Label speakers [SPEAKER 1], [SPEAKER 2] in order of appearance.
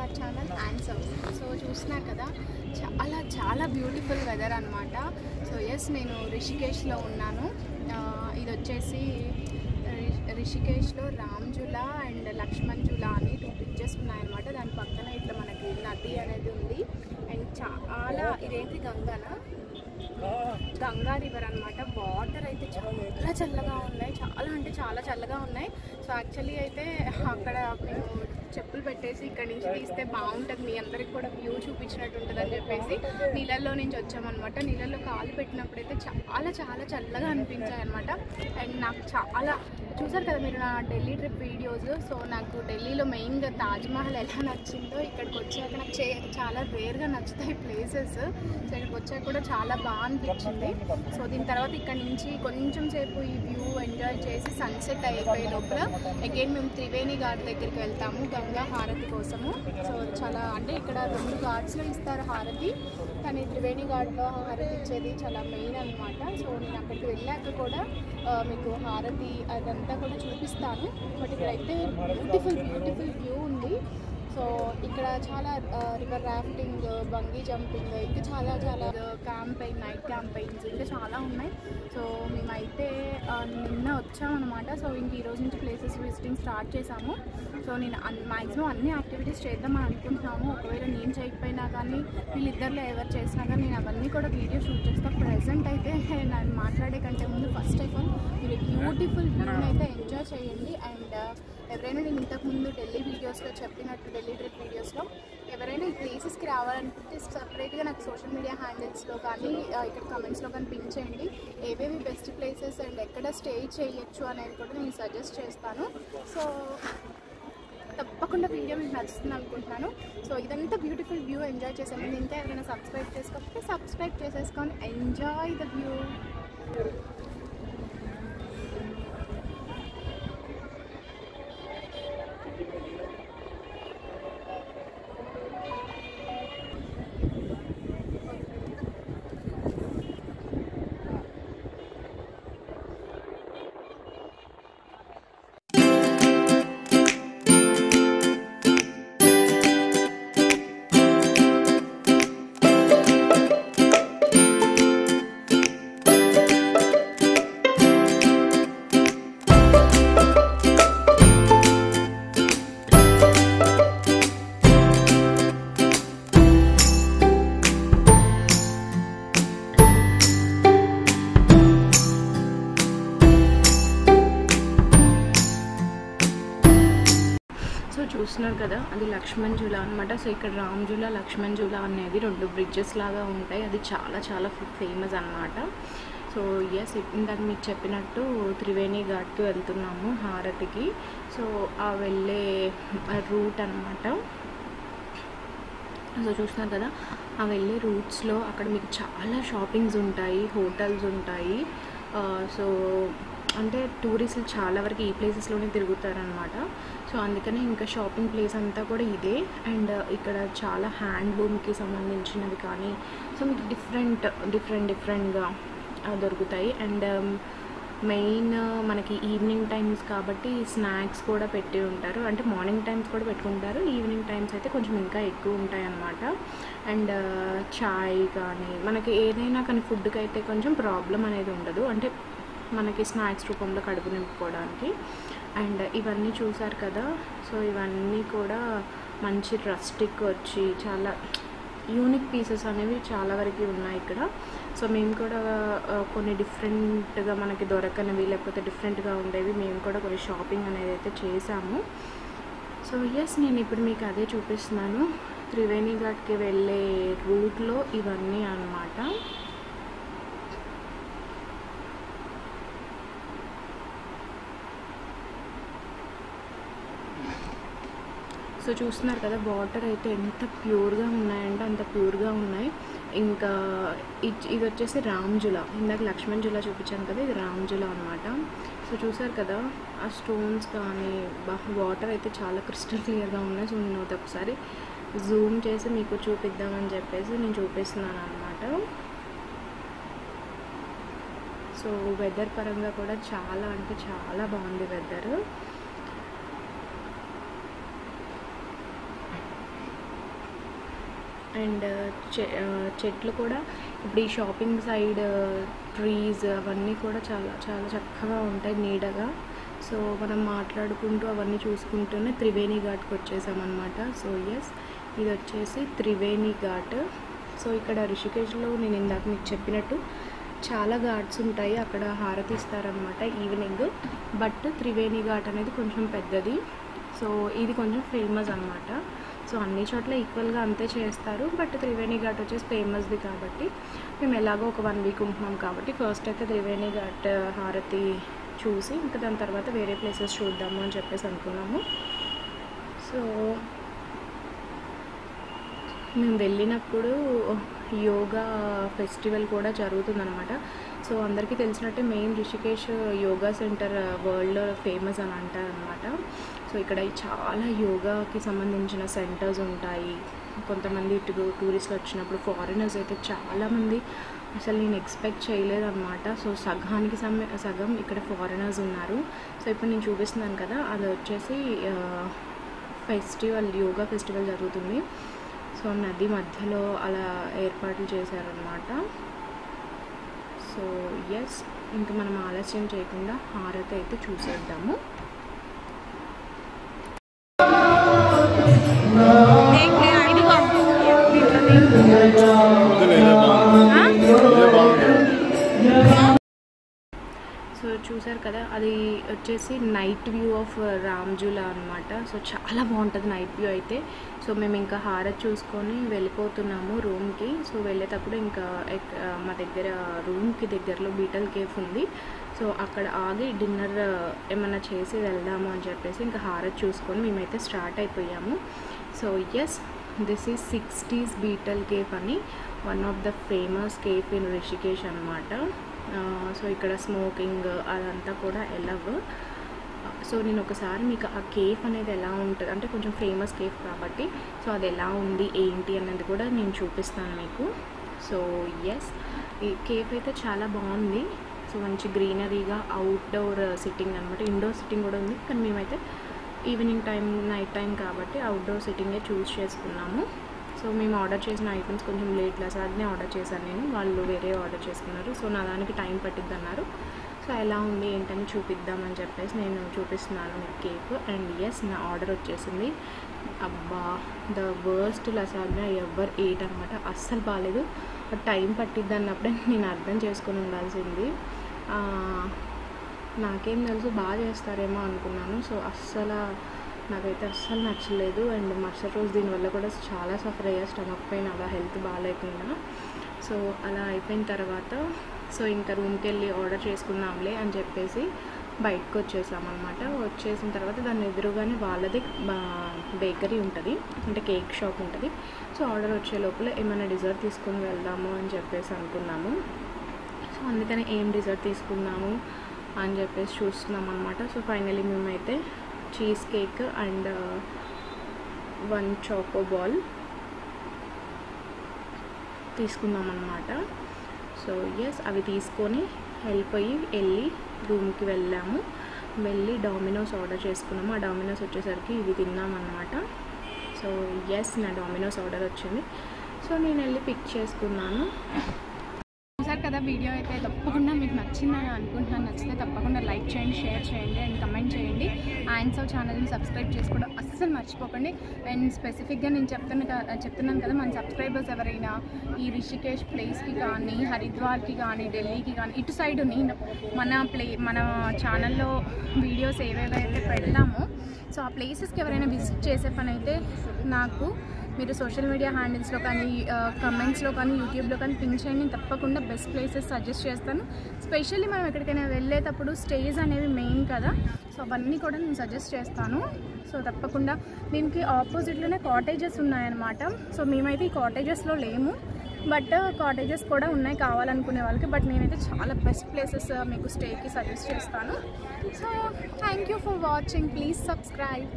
[SPEAKER 1] Our channel answers. So చూస్తున్నారు కదా, చాలా చాలా బ్యూటిఫుల్ వెదర్ అనమాట. సో ఎస్, నేను రిషికేష్లో ఉన్నాను. ఇది వచ్చేసి రిషికేష్లో రామ్జులా అండ్ లక్ష్మణ్ జులా అని 2 బ్రిడ్జెస్ ఉన్నాయన్నమాట. దాని పక్కన ఇట్లా మనకి నది అనేది ఉంది. అండ్ చాలా ఇదేంటి గంగా రివర్ అనమాట. వాటర్ అయితే చాలా చల్లగా ఉన్నాయి, చాలా అంటే చాలా చల్లగా ఉన్నాయి. సో యాక్చువల్లీ అయితే అక్కడ మేము చెప్పులు పెట్టేసి ఇక్కడ నుంచి తీస్తే బాగుంటుంది, మీ అందరికి కూడా వ్యూ చూపించినట్టు ఉంటుంది అని చెప్పేసి నీళ్ళల్లో నుంచి వచ్చామన్నమాట. నీళ్ళల్లో కాలు పెట్టినప్పుడైతే చాలా చాలా చల్లగా అనిపించాయి అనమాట. అండ్ నాకు చాలా చూసారు కదా మీరు నా ఢిల్లీ ట్రిప్ వీడియోస్. సో నాకు ఢిల్లీలో మెయిన్గా తాజ్మహల్ ఎలా నచ్చిందో ఇక్కడికి వచ్చాక నాకు చాలా రేర్గా నచ్చుతాయి ప్లేసెస్. సో ఇక్కడికి వచ్చాక కూడా చాలా బాగా అనిపించింది. సో దీని తర్వాత ఇక్కడ నుంచి కొంచెం సేపు ఈ వ్యూ ఎంజాయ్ చేసి సన్సెట్ అయిపోయే లోపల అగైన్ మేము త్రివేణి ఘాట్ దగ్గరికి వెళ్తాము గంగా హారతి కోసము. సో చాలా అంటే ఇక్కడ 2 ఘాట్స్లో ఇస్తారు హారతి, కానీ త్రివేణి ఘాట్లో హారతి ఇచ్చేది చాలా మెయిన్ అనమాట. సో నేను అక్కడికి వెళ్ళాక కూడా మీకు హారతి అదంతా కూడా చూపిస్తాను. బట్ ఇక్కడైతే బ్యూటిఫుల్ వ్యూ ఉంది. సో ఇక్కడ చాలా రివర్ రాఫ్టింగ్, బంగీ జంపింగ్, ఇంకా చాలా చాలా క్యాంపెయిన్, నైట్ క్యాంపెయిన్స్ ఇంకా చాలా ఉన్నాయి. సో మేమైతే నిన్న వచ్చామన్నమాట. సో ఇంక ఈరోజు నుంచి ప్లేసెస్ విజిటింగ్ స్టార్ట్ చేసాము. సో నేను మ్యాక్సిమం అన్ని యాక్టివిటీస్ చేద్దామని అనుకుంటున్నాము. ఒకవేళ నేను చేయకపోయినా కానీ వీళ్ళిద్దరిలో ఎవరు చేసినా కానీ నేను అవన్నీ కూడా వీడియో షూట్ చేస్తాను. ప్రెజెంట్ అయితే నేను మాట్లాడే కంటే ముందు ఫస్ట్ ఆఫ్ ఆల్ మీరు బ్యూటిఫుల్ వ్యూని అయితే ఎంజాయ్ చేయండి. అండ్ ఎవరైనా నేను ఇంతకుముందు ఢిల్లీ వీడియోస్లో చెప్పినట్టు ఢిల్లీ ట్రిప్ వీడియోస్లో ఎవరైనా ఈ ప్లేసెస్కి రావాలనుకుంటే సపరేట్గా నాకు సోషల్ మీడియా హ్యాండిల్స్లో కానీ ఇక్కడ కమెంట్స్లో కానీ పిన్ చేయండి. ఏవేవి బెస్ట్ ప్లేసెస్ అండ్ ఎక్కడ స్టే చేయొచ్చు అనేది కూడా నేను సజెస్ట్ చేస్తాను. సో తప్పకుండా వీడియో మీకు నచ్చుతుంది అనుకుంటున్నాను. సో ఇదంతా బ్యూటిఫుల్ వ్యూ ఎంజాయ్ చేసాను. ఇంకా ఎవరైనా సబ్స్క్రైబ్ చేసుకోకపోతే సబ్స్క్రైబ్ చేసేసుకొని ఎంజాయ్ ద వ్యూ. చూస్తున్నారు కదా, అది లక్ష్మణ్ జులా అనమాట. సో ఇక్కడ రామ్జులా, లక్ష్మణ్ జులా అనేది 2 బ్రిడ్జెస్ లాగా ఉంటాయి. అది చాలా చాలా ఫేమస్ అనమాట. సో ఎస్, ఇందాక మీకు చెప్పినట్టు త్రివేణి ఘాట్కి వెళ్తున్నాము హారతికి. సో ఆ వెళ్ళే రూట్ అనమాట. సో చూస్తున్నారు కదా, ఆ వెళ్ళే రూట్స్లో అక్కడ మీకు చాలా షాపింగ్స్ ఉంటాయి, హోటల్స్ ఉంటాయి. సో అంటే టూరిస్టులు చాలా వరకు ఈ ప్లేసెస్లోనే తిరుగుతారనమాట. సో అందుకనే ఇంకా షాపింగ్ ప్లేస్ అంతా కూడా ఇదే. అండ్ ఇక్కడ చాలా హ్యాండ్లూమ్కి సంబంధించినవి కానీ సో మీకు డిఫరెంట్గా దొరుకుతాయి. అండ్ మెయిన్ మనకి ఈవినింగ్ టైమ్స్ కాబట్టి స్నాక్స్ కూడా పెట్టి ఉంటారు. అంటే మార్నింగ్ టైమ్స్ కూడా పెట్టుకుంటారు, ఈవినింగ్ టైమ్స్ అయితే కొంచెం ఇంకా ఎక్కువ ఉంటాయి అన్నమాట. అండ్ చాయ్ కానీ మనకి ఏదైనా కానీ ఫుడ్కి అయితే కొంచెం ప్రాబ్లం అనేది ఉండదు, అంటే మనకి స్నాక్స్ రూపంలో కడుపు నింపుకోవడానికి. అండ్ ఇవన్నీ చూసారు కదా, సో ఇవన్నీ కూడా మంచి రస్టిక్ వచ్చి చాలా యూనిక్ పీసెస్ అనేవి చాలా వరకు ఉన్నాయి ఇక్కడ. సో మేము కూడా కొన్ని డిఫరెంట్గా మనకి దొరకనివి లేకపోతే డిఫరెంట్గా ఉండేవి మేము కూడా కొన్ని షాపింగ్ అనేది అయితే చేసాము. సో ఎస్, నేను ఇప్పుడు మీకు అదే చూపిస్తున్నాను. త్రివేణి ఘాట్కి వెళ్ళే రూట్లో ఇవన్నీ అన్నమాట. సో చూస్తున్నారు కదా, వాటర్ అయితే ఎంత ప్యూర్గా ఉన్నాయంటే అంత ప్యూర్గా ఉన్నాయి. ఇంకా ఇది వచ్చేసి రామ్జులా, ఇందాక లక్ష్మణ్ జులా చూపించాను కదా, ఇది రామ్జులా అనమాట. సో చూసారు కదా ఆ స్టోన్స్ కానీ వాటర్ అయితే చాలా క్రిస్టల్ క్లియర్గా ఉన్నాయి. సో నేను ఒకసారి జూమ్ చేసి మీకు చూపిద్దామని చెప్పేసి నేను చూపిస్తున్నాను అనమాట. సో వెదర్ పరంగా కూడా చాలా అంటే చాలా బాగుంది వెదర్. అండ్ చెట్లు కూడా ఇప్పుడు ఈ షాపింగ్ సైడ్ ట్రీస్ అవన్నీ కూడా చాలా చాలా చక్కగా ఉంటాయి నీడగా. సో మనం మాట్లాడుకుంటూ అవన్నీ చూసుకుంటూనే త్రివేణి ఘాట్కి వచ్చేసామన్నమాట. సో ఎస్, ఇది వచ్చేసి త్రివేణి ఘాట్. సో ఇక్కడ రిషికేశ్లో నేను ఇందాక మీకు చెప్పినట్టు చాలా ఘాట్స్ ఉంటాయి, అక్కడ హారతి ఇస్తారనమాట ఈవినింగ్. బట్ త్రివేణి ఘాట్ అనేది కొంచెం పెద్దది, సో ఇది కొంచెం ఫేమస్ అనమాట. సో అన్ని చోట్ల ఈక్వల్గా అంతే చేస్తారు, బట్ త్రివేణి ఘాట్ వచ్చేసి ఫేమస్ది కాబట్టి మేము ఎలాగో ఒక 1 వీక్ ఉంటున్నాం కాబట్టి ఫస్ట్ అయితే త్రివేణి ఘాట్ హారతి చూసి ఇంకా దాని తర్వాత వేరే ప్లేసెస్ చూద్దాము అని చెప్పేసి అనుకున్నాము. సో మేము వెళ్ళినప్పుడు యోగా ఫెస్టివల్ కూడా జరుగుతుందన్నమాట. సో అందరికీ తెలిసినట్టే మెయిన్ రిషికేష్ యోగా సెంటర్ వరల్డ్లో ఫేమస్ అని అంటారనమాట. సో ఇక్కడ చాలా యోగాకి సంబంధించిన సెంటర్స్ ఉంటాయి. కొంతమంది టూరిస్టులు వచ్చినప్పుడు ఫారినర్స్ అయితే చాలామంది అసలు నేను ఎక్స్పెక్ట్ చేయలేదన్నమాట. సో సగం ఇక్కడ ఫారినర్స్ ఉన్నారు. సో ఇప్పుడు నేను చూపిస్తున్నాను కదా, అది వచ్చేసి యోగా ఫెస్టివల్ జరుగుతుంది. సో నది మధ్యలో అలా ఏర్పాట్లు చేశారనమాట. సో ఎస్, ఇంకా మనం ఆలస్యం చేయకుండా హారతి అయితే చూసేద్దాము. సో చూసారు కదా, అది వచ్చేసి నైట్ వ్యూ ఆఫ్ రామ్జులా అనమాట. సో చాలా బాగుంటుంది నైట్ వ్యూ అయితే. సో మేము ఇంకా హారతి చూసుకొని వెళ్ళిపోతున్నాము రూమ్కి. సో వెళ్ళేటప్పుడు ఇంకా మా దగ్గర రూమ్కి దగ్గరలో బీటల్ కేఫ్ ఉంది. సో అక్కడ ఆగి డిన్నర్ ఏమన్నా చేసి వెళ్దాము అని చెప్పేసి ఇంకా హారతి చూసుకొని మేమైతే స్టార్ట్ అయిపోయాము. So yes, this is 60s Beatle cafe అని one of the famous cafe in Rishikesh అనమాట. సో ఇక్కడ స్మోకింగ్ అదంతా కూడా ఎలవ్. సో నేను ఒకసారి మీకు ఆ కేఫ్ అనేది ఎలా ఉంటుంది అంటే కొంచెం ఫేమస్ కేఫ్ కాబట్టి సో అది ఎలా ఉంది ఏంటి అనేది కూడా నేను చూపిస్తాను మీకు. సో ఎస్, ఈ కేఫ్ అయితే చాలా బాగుంది. సో మంచి గ్రీనరీగా అవుట్డోర్ సిట్టింగ్ అనమాట. ఇండోర్ సిట్టింగ్ కూడా ఉంది, కానీ మేమైతే ఈవినింగ్ టైం నైట్ టైం కాబట్టి అవుట్డోర్ సిట్టింగే చూస్ చేసుకున్నాము. సో మేము ఆర్డర్ చేసిన ఐటమ్స్ కొంచెం లేట్ లాసాగ్నే ఆర్డర్ చేశాను నేను, వాళ్ళు వేరే ఆర్డర్ చేసుకున్నారు. సో నా దానికి టైం పట్టిద్ది అన్నారు. సో ఎలా ఉంది ఏంటని చూపిద్దామని చెప్పేసి నేను చూపిస్తున్నాను మీకు కేక్. అండ్ ఎస్, నా ఆర్డర్ వచ్చేసింది. అబ్బా, ద వర్స్ట్ లసాగ్నా ఎవర్ ఎయిట్ అనమాట. అస్సలు బాగాలేదు. టైం పట్టిద్ది అన్నప్పుడే నేను అర్థం చేసుకొని ఉండాల్సింది. నాకేం తెలుసు బాగా చేస్తారేమో అనుకున్నాను. సో నాకైతే అస్సలు నచ్చలేదు. అండ్ మరుసటి రోజు దీనివల్ల కూడా చాలా సఫర్ అయ్యా, స్టమక్ పెయిన్ అలా హెల్త్ బాగాలేకుండా. సో అలా అయిపోయిన తర్వాత సో ఇంకా రూమ్కి వెళ్ళి ఆర్డర్ చేసుకుందాంలే అని చెప్పేసి బయటకు వచ్చేసామన్నమాట. వచ్చేసిన తర్వాత దాని ఎదురుగానే వాళ్ళది బేకరీ ఉంటుంది, అంటే కేక్ షాప్ ఉంటుంది. సో ఆర్డర్ వచ్చే లోపల ఏమైనా డిజర్ట్ తీసుకొని వెళ్దాము అని చెప్పేసి అనుకున్నాము. సో అందుకని ఏం డిజర్ట్ తీసుకుందాము అని చెప్పేసి చూస్తున్నాం అనమాట. సో ఫైనలీ మేమైతే cheesecake and 1 choco ball తీసుకుందాం అన్నమాట. సో ఎస్, అవి తీసుకొని వెళ్ళి రూమ్కి వెళ్ళాము. వెళ్ళి డామినోస్ ఆర్డర్ చేసుకున్నాము. ఆ డామినోస్ వచ్చేసరికి ఇవి తిన్నామన్నమాట. సో ఎస్, నా డామినోస్ ఆర్డర్ వచ్చింది. సో నేను వెళ్ళి పిక్ చేసుకున్నాను. చూసారు కదా, వీడియో అయితే తప్పకుండా మీకు నచ్చిందని అనుకుంటున్నాను. నచ్చితే తప్పకుండా లైక్ చేయండి, షేర్ చేయండి అండ్ కమెంట్ చేయండి. ఆన్సర్ ఛానల్ని సబ్స్క్రైబ్ చేసుకోవడం అస్సలు మర్చిపోకండి. అండ్ స్పెసిఫిక్గా నేను చెప్తున్నాను కదా, మన సబ్స్క్రైబర్స్ ఎవరైనా ఈ రిషికేష్ ప్లేస్కి కానీ, హరిద్వార్కి కానీ, ఢిల్లీకి కానీ, ఇటు సైడ్ మన ఛానల్లో వీడియోస్ ఏవేవైతే పెడతామో సో ఆ ప్లేసెస్కి ఎవరైనా విజిట్ చేసే పని అయితే నాకు మీరు సోషల్ మీడియా హ్యాండిల్స్లో కానీ, కమెంట్స్లో కానీ, యూట్యూబ్లో కానీ పింక్ చేయండి. తప్పకుండా బెస్ట్ ప్లేసెస్ సజెస్ట్ చేస్తాను. స్పెషల్లీ మనం ఎక్కడికైనా వెళ్ళేటప్పుడు స్టేజ్ అనేవి మెయిన్ కదా, సో అవన్నీ కూడా నేను సజెస్ట్ చేస్తాను. సో తప్పకుండా దీనికి ఆపోజిట్లోనే కాటేజెస్ ఉన్నాయన్నమాట. సో మేమైతే ఈ కాటేజెస్లో లేము, బట్ కాటేజెస్ కూడా ఉన్నాయి కావాలనుకునే వాళ్ళకి. బట్ నేనైతే చాలా బెస్ట్ ప్లేసెస్ మీకు స్టేకి సజెస్ట్ చేస్తాను. So thank you for watching. Please subscribe.